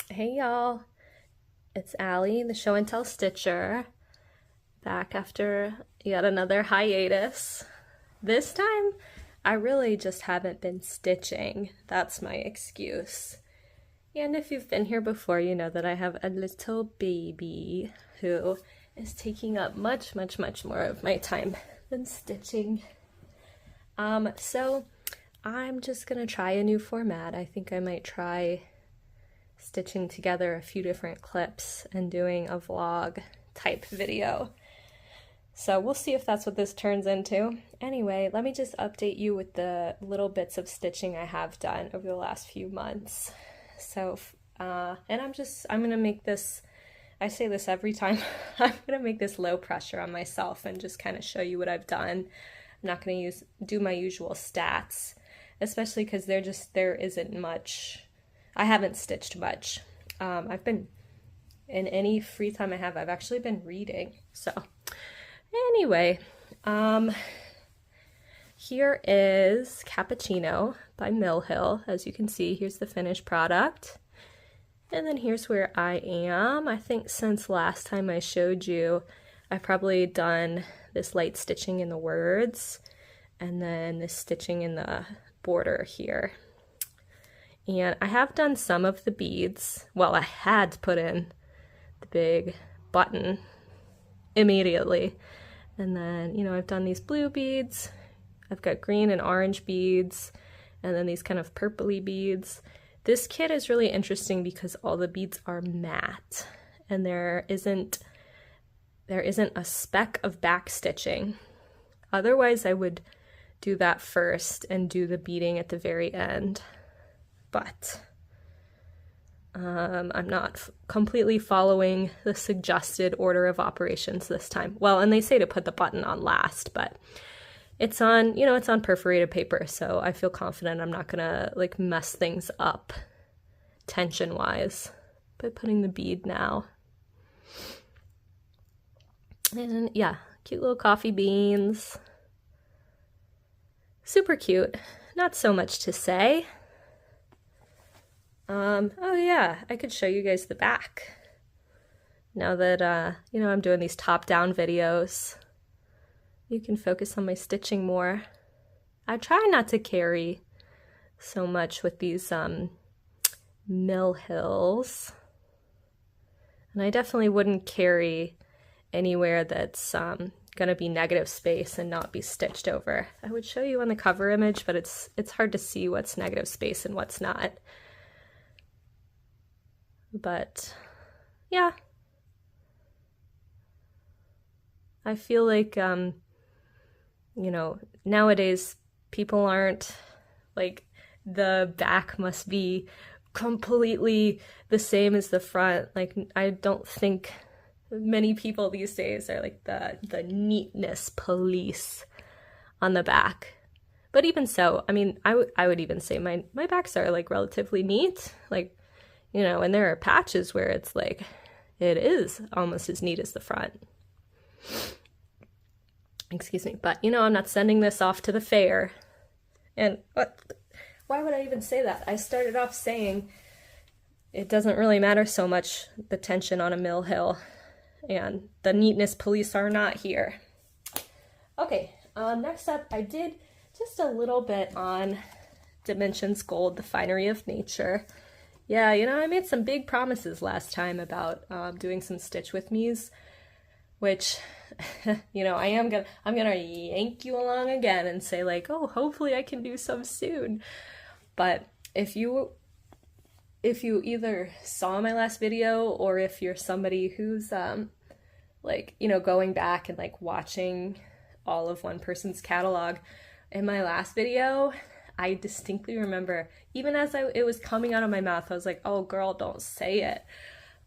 Hey y'all, it's Allie, the show and tell stitcher, back after yet another hiatus. This time, I really just haven't been stitching. That's my excuse. And if you've been here before, you know that I have a little baby who is taking up much more of my time than stitching. So I'm just gonna try a new format. I think I might try stitching together a few different clips and doing a vlog type video. So we'll see if that's what this turns into. Anyway, let me just update you with the little bits of stitching I have done over the last few months. So, and I'm gonna make this, I say this every time, I'm gonna make this low pressure on myself and just kind of show you what I've done. I'm not gonna do my usual stats, especially because there isn't much. I haven't stitched much. I've been, in any free time I have, I've actually been reading. So anyway, here is Cappuccino by Mill Hill. As you can see, here's the finished product. And then here's where I am. I think since last time I showed you, I've probably done this light stitching in the words and then this stitching in the border here. And I have done some of the beads. Well, I had to put in the big button immediately. And then, you know, I've done these blue beads. I've got green and orange beads, and then these kind of purpley beads. This kit is really interesting because all the beads are matte, and there isn't a speck of back stitching. Otherwise, I would do that first and do the beading at the very end. But I'm not completely following the suggested order of operations this time. Well, and they say to put the button on last, but it's on, you know, it's on perforated paper, so I feel confident I'm not gonna like mess things up tension-wise by putting the bead now. And yeah, cute little coffee beans. Super cute. Not so much to say. Oh yeah, I could show you guys the back. Now that, you know, I'm doing these top-down videos, you can focus on my stitching more. I try not to carry so much with these, Mill Hills. And I definitely wouldn't carry anywhere that's, gonna be negative space and not be stitched over. I would show you on the cover image, but it's hard to see what's negative space and what's not. But yeah, I feel like, you know, nowadays people aren't like, the back must be completely the same as the front. Like, I don't think many people these days are like the neatness police on the back. But even so, I mean, I would even say my backs are like relatively neat. Like, you know, and there are patches where it's like, it is almost as neat as the front. Excuse me, but you know, I'm not sending this off to the fair. And why would I even say that? I started off saying it doesn't really matter so much the tension on a Mill Hill, and the neatness police are not here. Okay, next up, I did just a little bit on Dimensions Gold, the Finery of Nature. Yeah, you know, I made some big promises last time about doing some Stitch With Me's, which, you know, I'm gonna yank you along again and say like, oh, hopefully I can do some soon. But if you either saw my last video, or if you're somebody who's like, you know, going back and like watching all of one person's catalog, in my last video, I distinctly remember, even as it was coming out of my mouth, I was like, oh girl, don't say it.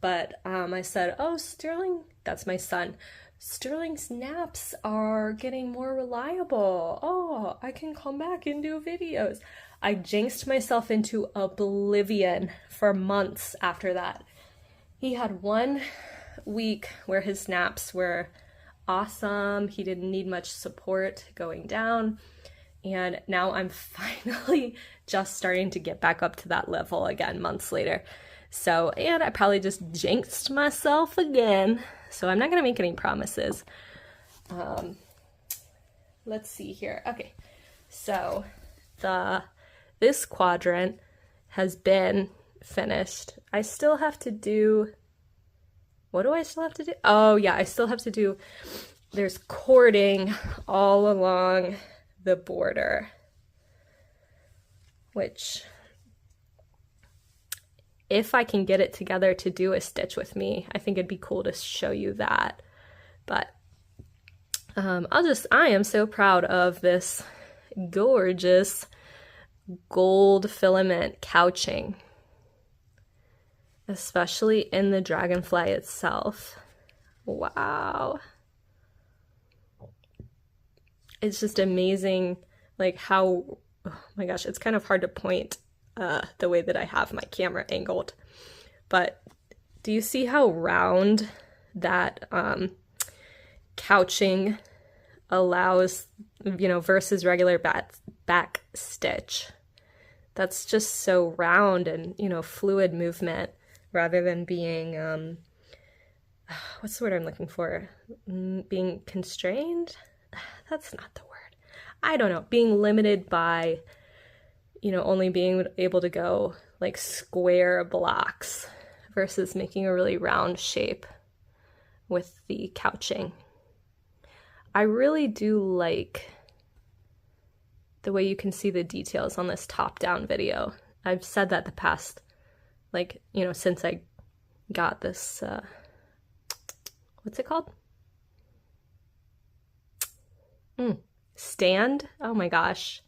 But I said, oh, Sterling, that's my son, Sterling's naps are getting more reliable. Oh, I can come back and do videos. I jinxed myself into oblivion for months after that. He had 1 week where his naps were awesome. He didn't need much support going down. And now I'm finally just starting to get back up to that level again months later. So, and I probably just jinxed myself again. So I'm not going to make any promises. Let's see here. Okay, so this quadrant has been finished. I still have to do, what do I still have to do? Oh yeah, I still have to do, there's cording all along the border, which if I can get it together to do a stitch with me, I think it'd be cool to show you that. But I am so proud of this gorgeous gold filament couching, especially in the dragonfly itself. Wow. It's just amazing, like how, oh my gosh, it's kind of hard to point the way that I have my camera angled. But do you see how round that couching allows, you know, versus regular back stitch? That's just so round and, you know, fluid movement rather than being, what's the word I'm looking for? Being constrained? That's not the word. I don't know. Being limited by, you know, only being able to go like square blocks versus making a really round shape with the couching. I really do like the way you can see the details on this top-down video. I've said that the past, like, you know, since I got this, what's it called? Stand? Oh my gosh.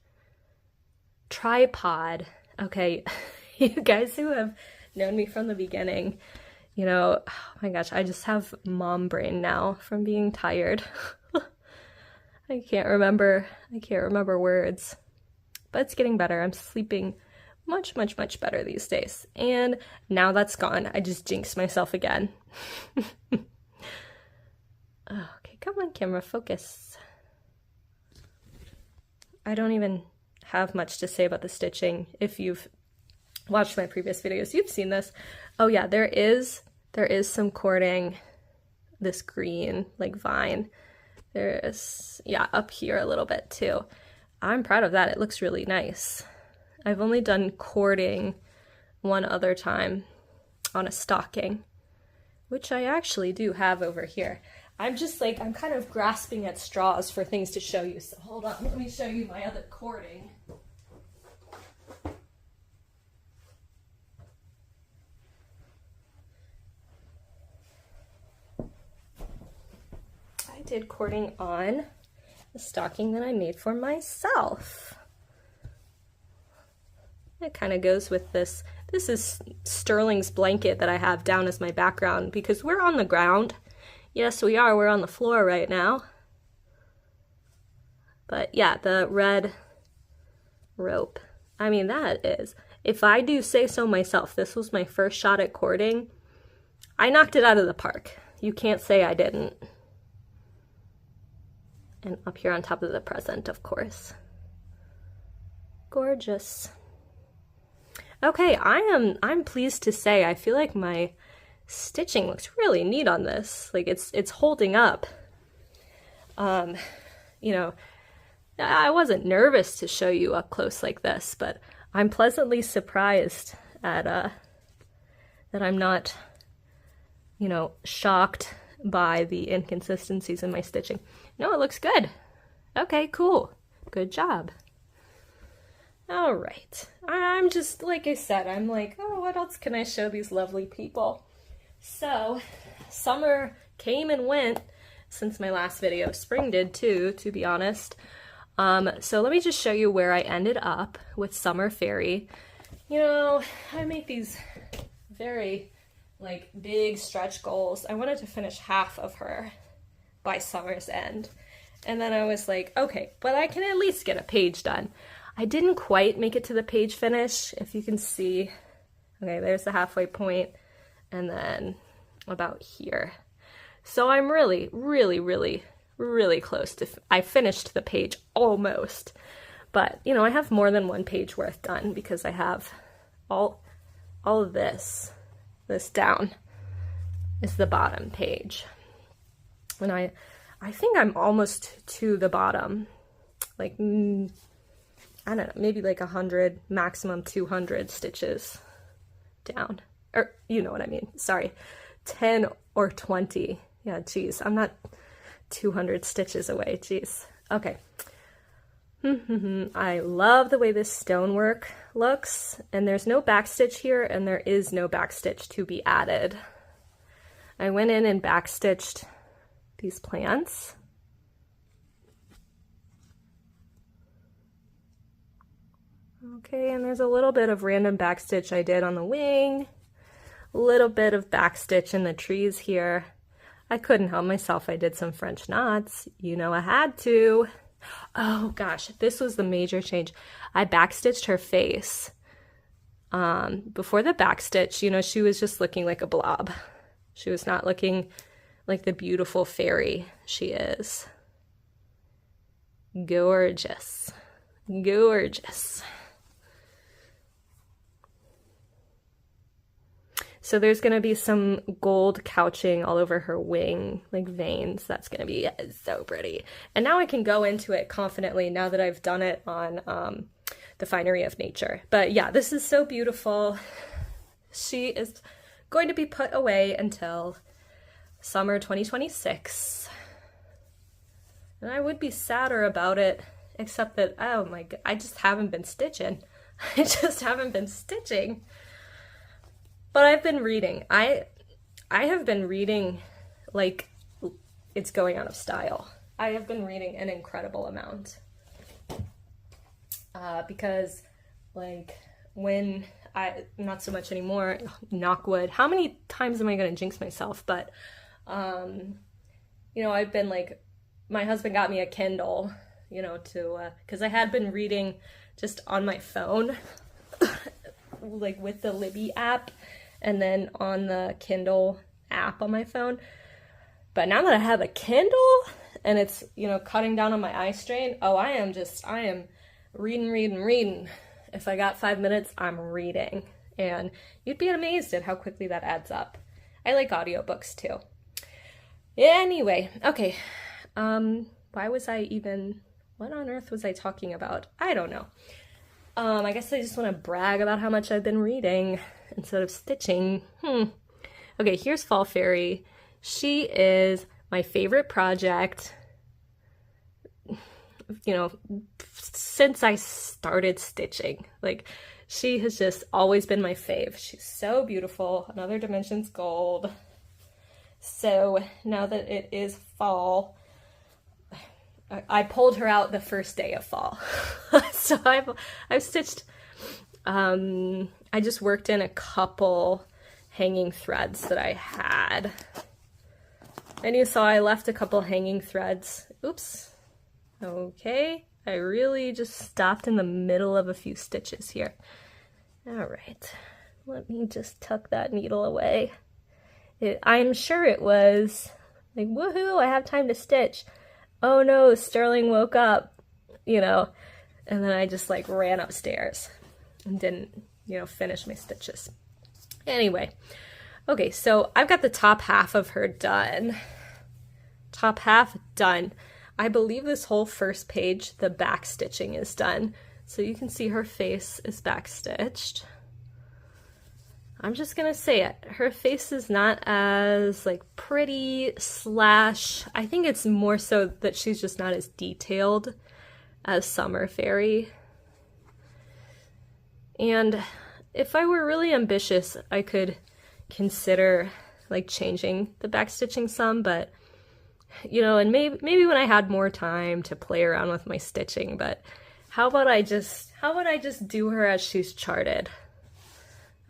Tripod. Okay, you guys who have known me from the beginning, you know, oh my gosh, I just have mom brain now from being tired. I can't remember words, but it's getting better. I'm sleeping much better these days. And now that's gone, I just jinxed myself again. Okay, come on camera, focus. I don't even have much to say about the stitching. If you've watched my previous videos, you've seen this. Oh yeah, there is some cording, this green like vine. There's, yeah, up here a little bit too. I'm proud of that. It looks really nice. I've only done cording one other time on a stocking, which I actually do have over here. I'm just like, I'm kind of grasping at straws for things to show you. So hold on, let me show you my other cording. I did cording on the stocking that I made for myself. It kind of goes with this. This is Sterling's blanket that I have down as my background because we're on the ground. Yes, we are. We're on the floor right now. But yeah, the red rope. I mean, that is, if I do say so myself, this was my first shot at cording. I knocked it out of the park. You can't say I didn't. And up here on top of the present, of course. Gorgeous. Okay, I'm pleased to say I feel like my stitching looks really neat on this. Like it's holding up. You know, I wasn't nervous to show you up close like this, but I'm pleasantly surprised at that I'm not, you know, shocked by the inconsistencies in my stitching. No, it looks good. Okay, cool. Good job. All right. I'm just, like I said, I'm like, oh, what else can I show these lovely people? So, summer came and went since my last video. Spring did too, to be honest. So let me just show you where I ended up with Summer Fairy. You know, I make these very, like, big stretch goals. I wanted to finish half of her by summer's end. And then I was like, okay, but I can at least get a page done. I didn't quite make it to the page finish, if you can see. Okay, there's the halfway point, and then about here. So I'm really close to, I finished the page almost. But, you know, I have more than one page worth done because I have all of this this down is the bottom page. And I think I'm almost to the bottom. Like, I don't know, maybe like 100, maximum 200 stitches down. Or, you know what I mean. Sorry, 10 or 20. Yeah, geez, I'm not 200 stitches away, geez. Okay. I love the way this stonework looks, and there's no backstitch here, and there is no backstitch to be added. I went in and backstitched these plants. Okay, and there's a little bit of random backstitch I did on the wing, a little bit of backstitch in the trees here. I couldn't help myself, I did some French knots. You know I had to. Oh gosh, this was the major change. I backstitched her face. Before the backstitch, you know, she was just looking like a blob. She was not looking like the beautiful fairy she is. Gorgeous. Gorgeous. So there's going to be some gold couching all over her wing, like veins. That's going to be so pretty. And now I can go into it confidently now that I've done it on the Finery of Nature. But yeah, this is so beautiful. She is going to be put away until summer 2026. And I would be sadder about it, except that, oh my God, I just haven't been stitching. I just haven't been stitching. But I've been reading. I have been reading like it's going out of style. I have been reading an incredible amount. Because like when not so much anymore, knock wood. How many times am I going to jinx myself? But, you know, I've been like, my husband got me a Kindle, you know, because I had been reading just on my phone, like with the Libby app, and then on the Kindle app on my phone. But now that I have a Kindle and it's, you know, cutting down on my eye strain, oh, I am reading. If I got 5 minutes, I'm reading. And you'd be amazed at how quickly that adds up. I like audiobooks too. Anyway, okay. Why was I even, what on earth was I talking about? I don't know. I guess I just want to brag about how much I've been reading instead of stitching. Okay, here's Fall Fairy. She is my favorite project, you know, since I started stitching. Like, she has just always been my fave. She's so beautiful. Another Dimensions Gold. So now that it is fall, I pulled her out the first day of fall. So I've stitched, I just worked in a couple hanging threads that I had. And you saw I left a couple hanging threads. Oops. Okay. I really just stopped in the middle of a few stitches here. All right. Let me just tuck that needle away. I'm sure it was like, woohoo, I have time to stitch. Oh no, Sterling woke up, you know, and then I just like ran upstairs and didn't, you know, finish my stitches. Anyway, okay, so I've got the top half of her done. Top half done. I believe this whole first page, the back stitching is done. So you can see her face is back stitched. I'm just gonna say it. Her face is not as like pretty slash, I think it's more so that she's just not as detailed as Summer Fairy. And if I were really ambitious, I could consider like changing the back stitching some, but you know, and maybe when I had more time to play around with my stitching, but how about I just do her as she's charted?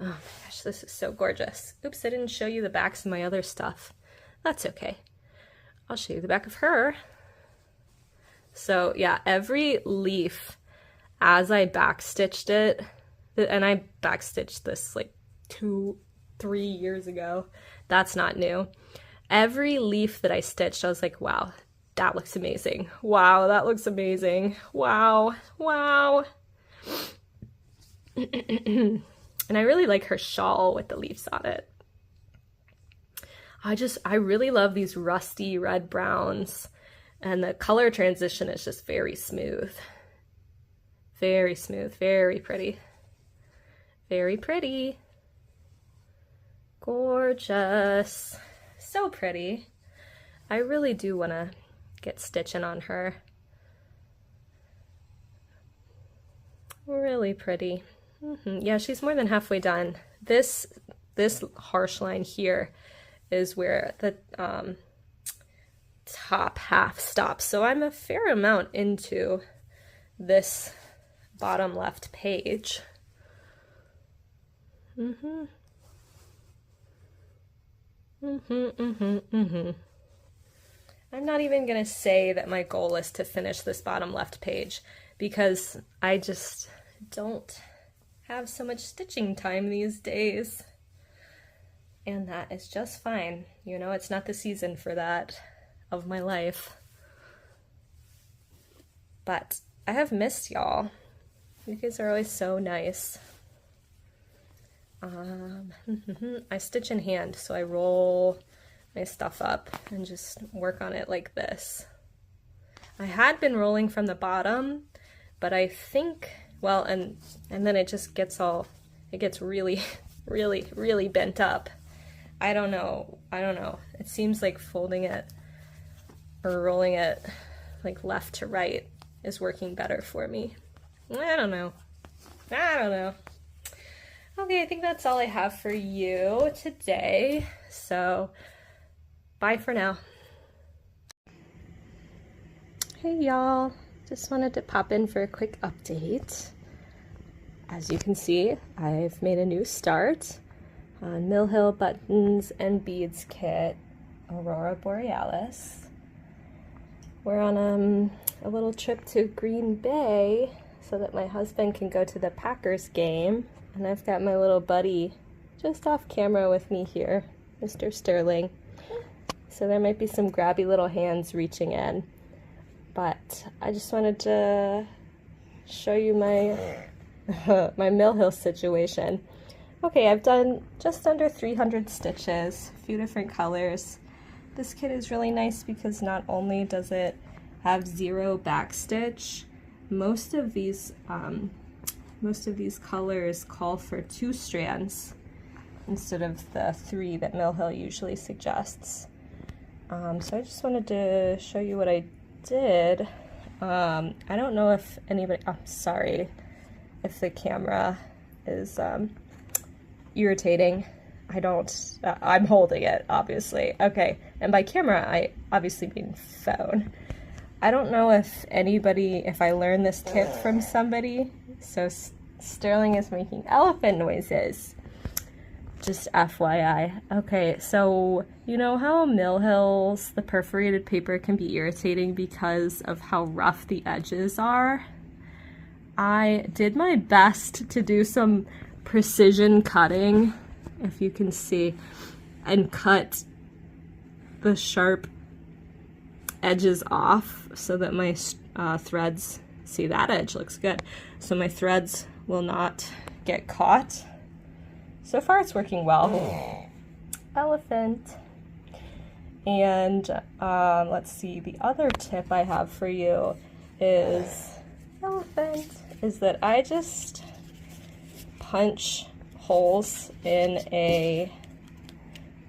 Oh my gosh, this is so gorgeous. Oops, I didn't show you the backs of my other stuff. That's okay. I'll show you the back of her. So yeah, every leaf as I backstitched it, and I backstitched this like 2-3 years ago. That's not new. Every leaf that I stitched, I was like, wow, that looks amazing. Wow, that looks amazing. Wow, wow. And I really like her shawl with the leaves on it. I really love these rusty red browns, and the color transition is just very smooth. Very smooth, very pretty. Very pretty. Gorgeous. So pretty. I really do want to get stitching on her. Really pretty. Yeah, she's more than halfway done. This harsh line here is where the top half stops. So I'm a fair amount into this bottom left page. I'm not even gonna say that my goal is to finish this bottom left page because I just don't have so much stitching time these days. And that is just fine. You know, it's not the season for that of my life. But I have missed y'all. You guys are always so nice. I stitch in hand, so I roll my stuff up and just work on it like this. I had been rolling from the bottom, but I think, well, and then it just gets it gets really, really bent up. I don't know. It seems like folding it or rolling it like left to right is working better for me. I don't know. Okay, I think that's all I have for you today. So, bye for now. Hey y'all, just wanted to pop in for a quick update. As you can see, I've made a new start on Mill Hill Buttons and Beads Kit, Aurora Borealis. We're on a little trip to Green Bay so that my husband can go to the Packers game. And I've got my little buddy just off camera with me here, Mr. Sterling. So there might be some grabby little hands reaching in. But I just wanted to show you my my Mill Hill situation. Okay, I've done just under 300 stitches, a few different colors. This kit is really nice because not only does it have 0 backstitch, most of these colors call for 2 strands instead of the 3 that Mill Hill usually suggests. So I just wanted to show you what I did. I don't know if anybody, I'm sorry if the camera is irritating. I'm holding it, obviously. Okay, and by camera, I obviously mean phone. I don't know if I learned this tip from somebody, so Sterling is making elephant noises. Just FYI. Okay, so you know how Mill Hills, the perforated paper can be irritating because of how rough the edges are? I did my best to do some precision cutting, if you can see, and cut the sharp edges off so that my threads, see, that edge looks good, so my threads will not get caught. So far it's working well. Elephant. And let's see, the other tip I have for you is that I just punch holes in a,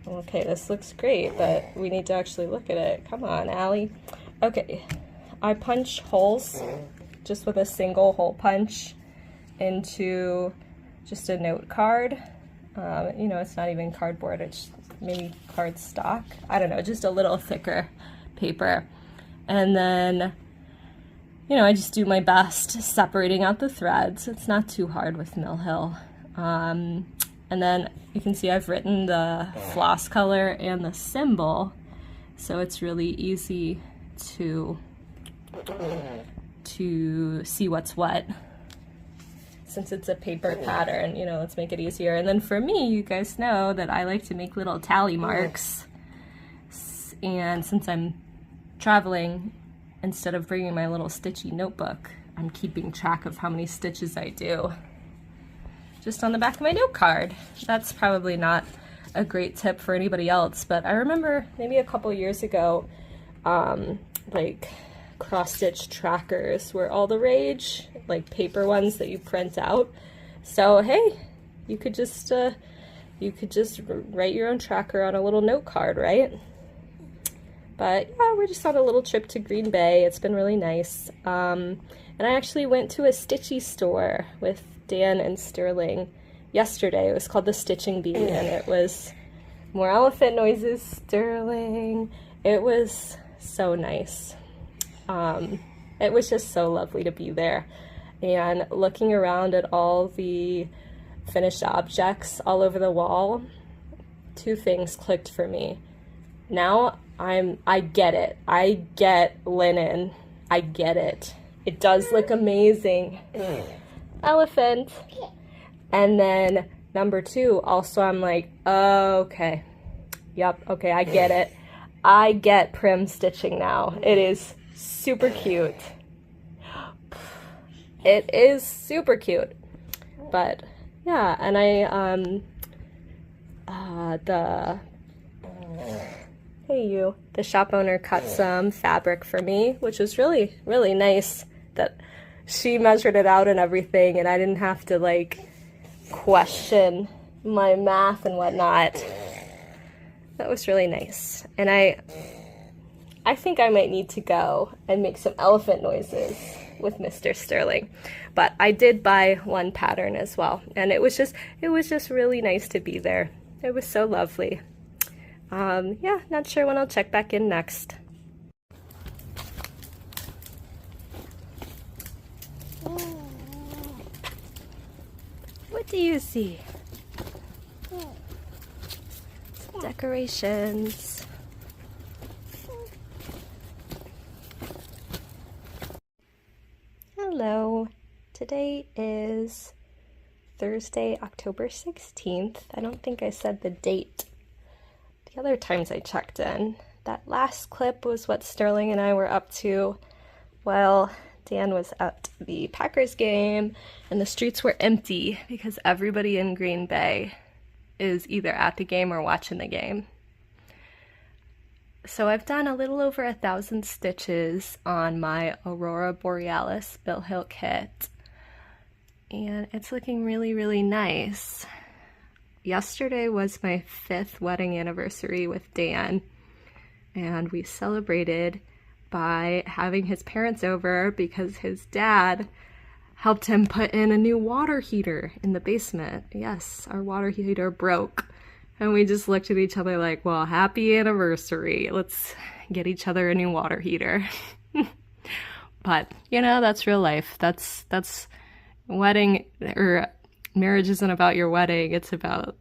okay, this looks great, but we need to actually look at it. Come on, Allie. Okay, I punch holes just with a single hole punch into just a note card. You know, it's not even cardboard, it's maybe cardstock. I don't know, just a little thicker paper. And then, you know, I just do my best separating out the threads. It's not too hard with Mill Hill. And then you can see I've written the floss color and the symbol, so it's really easy to see what's what. Since it's a paper pattern, you know, let's make it easier. And then for me, you guys know that I like to make little tally marks. And since I'm traveling, instead of bringing my little stitchy notebook, I'm keeping track of how many stitches I do just on the back of my note card. That's probably not a great tip for anybody else, but I remember maybe a couple years ago, like cross-stitch trackers were all the rage, like paper ones that you print out. So hey, you could just write your own tracker on a little note card, right? But yeah, we're just on a little trip to Green Bay. It's been really nice. And I actually went to a stitchy store with Dan and Sterling yesterday. It was called the Stitching Bee, and it was more elephant noises, Sterling. It was so nice. It was just so lovely to be there. And looking around at all the finished objects all over the wall, two things clicked for me. Now I get it. I get linen. I get it. It does look amazing. Elephant. And then number two, also I'm like, oh, okay. Yep, okay, I get it. I get prim stitching now. It is super cute. It is super cute. But yeah, and the shop owner cut some fabric for me, which was really, really nice that she measured it out and everything, and I didn't have to like question my math and whatnot. That was really nice. And I think I might need to go and make some elephant noises with Mr. Sterling. But I did buy one pattern as well, and it was just really nice to be there. It was so lovely. Yeah, not sure when I'll check back in next. What do you see? Some decorations. Hello. Today is Thursday, October 16th. I don't think I said the date the other times I checked in. That last clip was what Sterling and I were up to while Dan was at the Packers game and the streets were empty because everybody in Green Bay is either at the game or watching the game. So I've done a little over 1,000 stitches on my Aurora Borealis Bill Hill kit, and it's looking really, really nice. Yesterday was my 5th wedding anniversary with Dan, and we celebrated by having his parents over because his dad helped him put in a new water heater in the basement. Yes, our water heater broke. And we just looked at each other like, well, happy anniversary. Let's get each other a new water heater. But, you know, that's real life. That's wedding, or marriage isn't about your wedding. It's about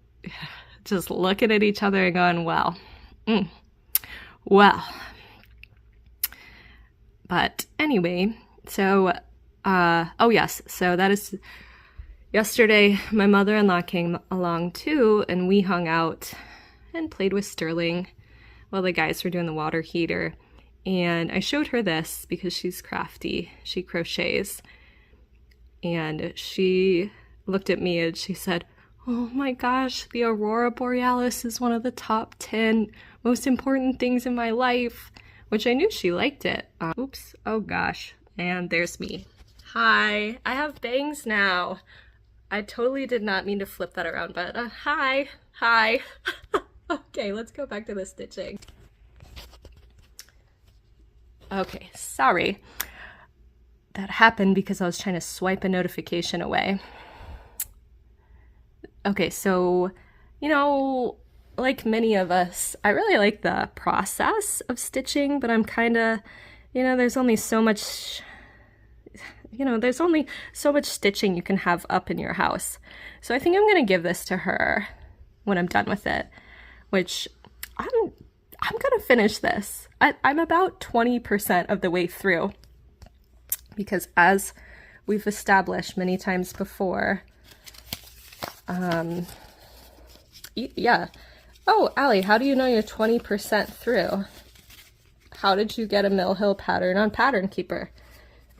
just looking at each other and going, well. But anyway, so, oh yes, so that is... Yesterday, my mother-in-law came along too, and we hung out and played with Sterling while the guys were doing the water heater. And I showed her this because she's crafty. She crochets. And she looked at me and she said, oh my gosh, the Aurora Borealis is one of the top 10 most important things in my life, which I knew she liked it. Oops, oh gosh, and there's me. Hi, I have bangs now. I totally did not mean to flip that around, but hi. Okay, let's go back to the stitching. Okay, sorry. That happened because I was trying to swipe a notification away. Okay, so, you know, like many of us, I really like the process of stitching, but I'm kind of, you know, there's only so much stitching you can have up in your house. So I think I'm going to give this to her when I'm done with it, which I'm going to finish this. I'm about 20% of the way through because as we've established many times before, yeah. Oh, Allie, how do you know you're 20% through? How did you get a Mill Hill pattern on Pattern Keeper?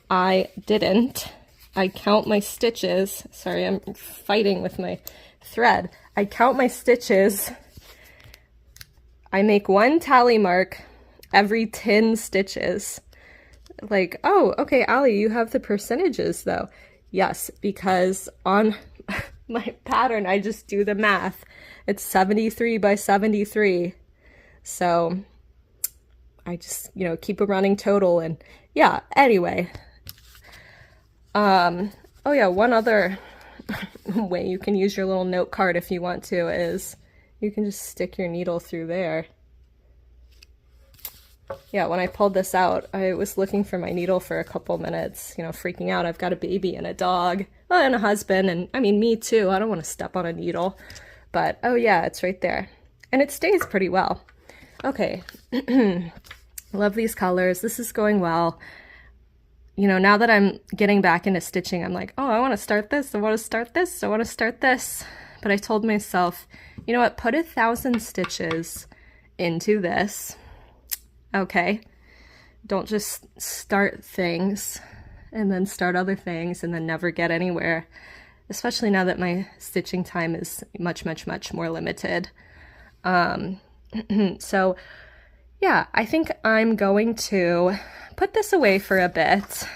I didn't. I count my stitches. Sorry, I'm fighting with my thread. I count my stitches I make one tally mark every 10 stitches. Like, oh, okay, Allie, you have the percentages though. Yes, because on my pattern, I just do the math. It's 73 by 73. So I just, you know, keep a running total. And yeah, anyway. Oh yeah, one other way you can use your little note card if you want to is you can just stick your needle through there. Yeah, when I pulled this out, I was looking for my needle for a couple minutes, you know, freaking out. I've got a baby and a dog, well, and a husband, and I mean, me too. I don't want to step on a needle, but oh yeah, it's right there. And it stays pretty well. Okay, love these colors. This is going well. You know, now that I'm getting back into stitching, I'm like, oh, I want to start this. I want to start this. I want to start this. But I told myself, you know what, put 1,000 stitches into this. Okay, don't just start things and then start other things and then never get anywhere, especially now that my stitching time is much, much, much more limited. So yeah, I think I'm going to put this away for a bit.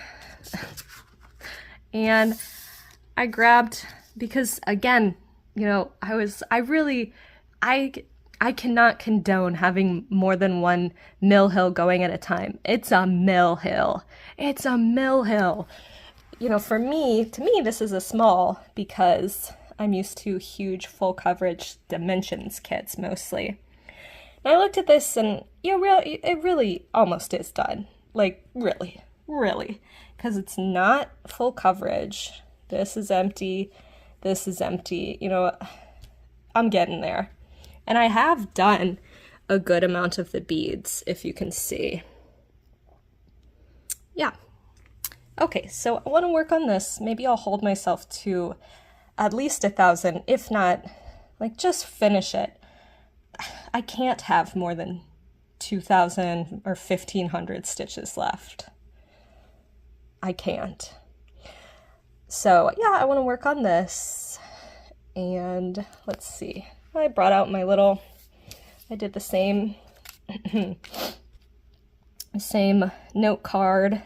And I grabbed, because again, you know, I cannot condone having more than one mill hill going at a time. It's a mill hill. It's a mill hill. You know, to me, this is a small because I'm used to huge full coverage dimensions kits mostly. And I looked at this and, you know, it really almost is done. Like, really. Because it's not full coverage. This is empty. This is empty. You know, I'm getting there. And I have done a good amount of the beads, if you can see. Yeah. Okay, so I want to work on this. Maybe I'll hold myself to at least 1,000, if not, like, just finish it. I can't have more than 2,000 or 1,500 stitches left. I can't. So, yeah, I want to work on this. And let's see. I brought out my little, I did the same note card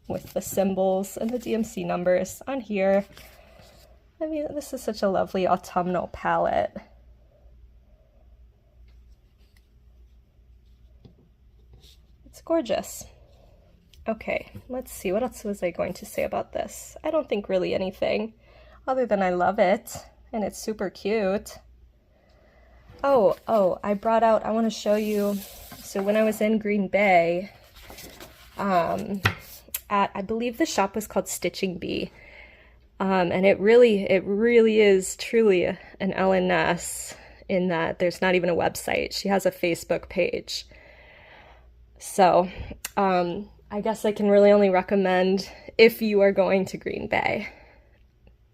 with the symbols and the DMC numbers on here. I mean, this is such a lovely autumnal palette. It's gorgeous. Okay, let's see, what else was I going to say about this? I don't think really anything, other than I love it, and it's super cute. Oh, I brought out, I want to show you, so when I was in Green Bay, I believe the shop was called Stitching Bee, and it really is truly an Ellen Ness in that there's not even a website. She has a Facebook page. So, I guess I can really only recommend, if you are going to Green Bay,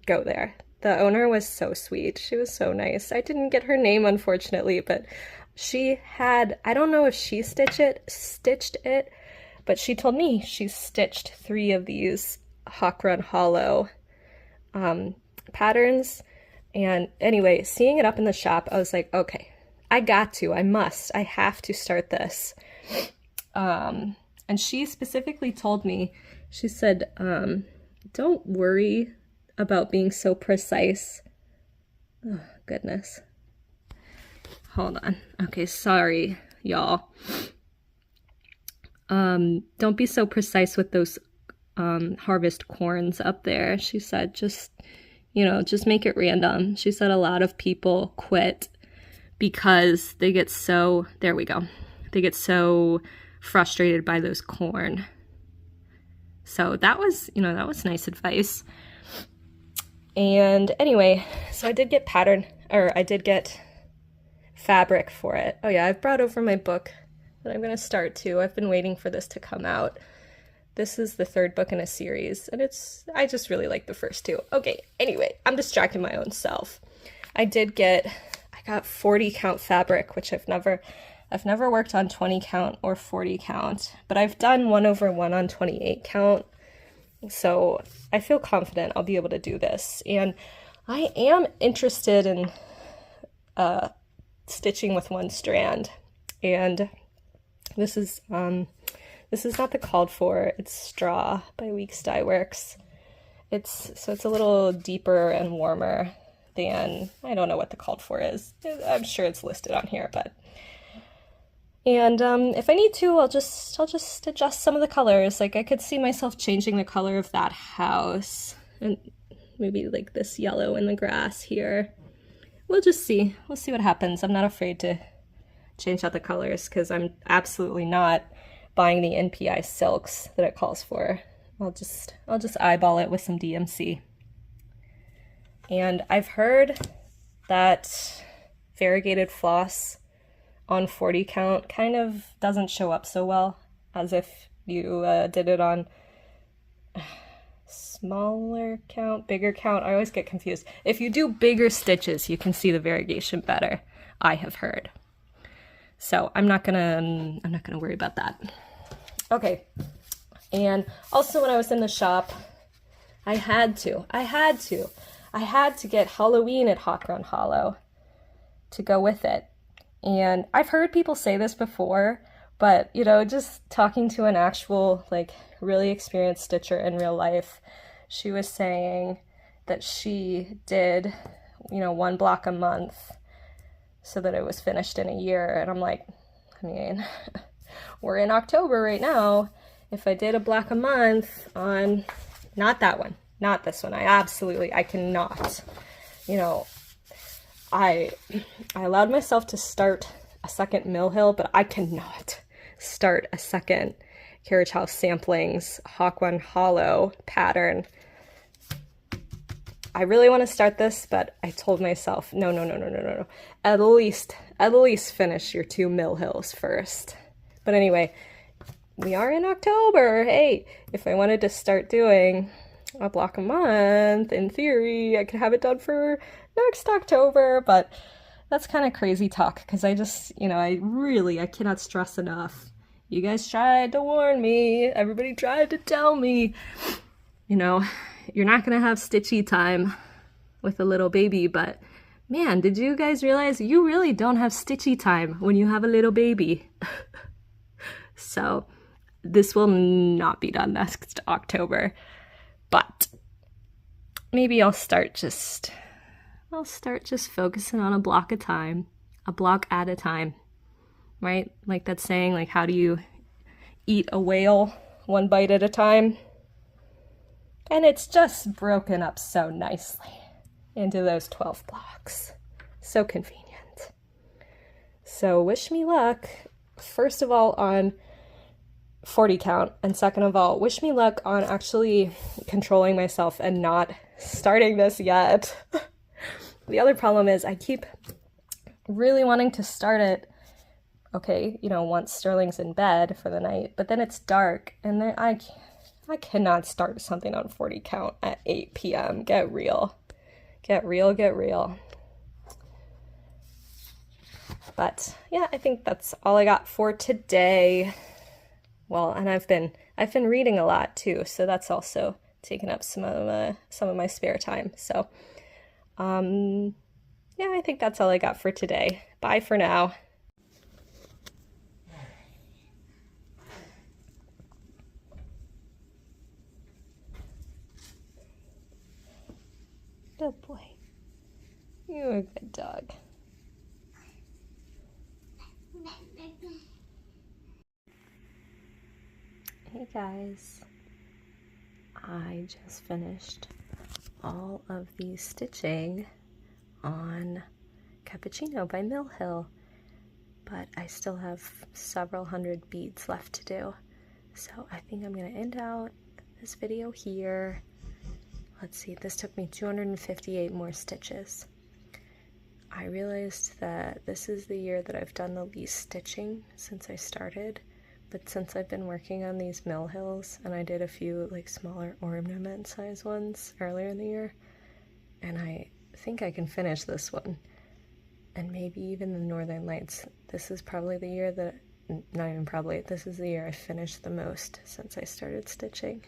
go there. The owner was so sweet. She was so nice. I didn't get her name, unfortunately, but she had, I don't know if she stitched it, but she told me she stitched 3 of these Hawk Run Hollow patterns. And anyway, seeing it up in the shop, I was like, okay, I have to start this. And she specifically told me, she said, don't worry about being so precise. Oh, goodness. Hold on. Okay, sorry, y'all. Don't be so precise with those harvest corns up there. She said, just make it random. She said a lot of people quit because they get so, there we go. They get so frustrated by those corn. So that was nice advice. And anyway, so I did get fabric for it. Oh yeah, I've brought over my book that I'm going to start too. I've been waiting for this to come out. This is the 3rd book in a series, and I just really like the first 2. Okay, anyway, I'm distracting my own self. I got 40 count fabric, which I've never worked on 20 count or 40 count, but I've done 1/1 on 28 count. So I feel confident I'll be able to do this. And I am interested in stitching with 1 strand. and this is not the called for. It's Straw by Weeks Dye Works. It's a little deeper and warmer than, I don't know what the called for is. I'm sure it's listed on here, but. And if I need to, I'll just adjust some of the colors. Like I could see myself changing the color of that house, and maybe like this yellow in the grass here. We'll just see. We'll see what happens. I'm not afraid to change out the colors because I'm absolutely not buying the NPI silks that it calls for. I'll just eyeball it with some DMC. And I've heard that variegated floss on 40 count kind of doesn't show up so well as if you did it on smaller count, bigger count. I always get confused. If you do bigger stitches, you can see the variegation better, I have heard. So I'm not gonna worry about that. Okay. And also when I was in the shop, I had to get Halloween at Hot Ground Hollow to go with it. And I've heard people say this before, but you know, just talking to an actual, like, really experienced stitcher in real life, she was saying that she did, you know, 1 block a month so that it was finished in a year. And I'm like, I mean, we're in October right now. If I did a block a month on, not that one, not this one, I cannot, you know, I allowed myself to start a second Mill Hill, but I cannot start a second Carriage House Samplings Hawkwound Hollow pattern. I really want to start this, but I told myself, no. At least finish your 2 Mill Hills first. But anyway, we are in October. Hey, if I wanted to start doing a block a month, in theory, I could have it done for next October, but that's kind of crazy talk because I just, you know, I cannot stress enough. You guys tried to warn me. Everybody tried to tell me, you know, you're not going to have stitchy time with a little baby, but man, did you guys realize you really don't have stitchy time when you have a little baby? So this will not be done next October, but maybe I'll start just focusing on a block at a time, right? Like that saying, like, how do you eat a whale 1 bite at a time? And it's just broken up so nicely into those 12 blocks. So convenient. So wish me luck, first of all, on 40 count, and second of all, wish me luck on actually controlling myself and not starting this yet. The other problem is I keep really wanting to start it, okay, you know, once Sterling's in bed for the night, but then it's dark, and then I cannot start something on 40 count at 8 p.m. Get real. Get real. But yeah, I think that's all I got for today. Well, and I've been reading a lot too, so that's also taken up some of my spare time. So, yeah, I think that's all I got for today. Bye for now. Good boy. You're a good dog. Hey guys, I just finished all of the stitching on Cappuccino by Mill Hill, but I still have several hundred beads left to do. So I think I'm going to end out this video here. Let's see, this took me 258 more stitches. I realized that this is the year that I've done the least stitching since I started. But since I've been working on these Mill Hills, and I did a few like smaller ornament size ones earlier in the year, and I think I can finish this one, and maybe even the Northern Lights. This is probably the year that, not even probably, this is the year I finished the most since I started stitching.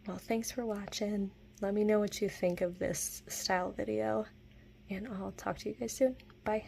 Well, thanks for watching. Let me know what you think of this style video, and I'll talk to you guys soon. Bye.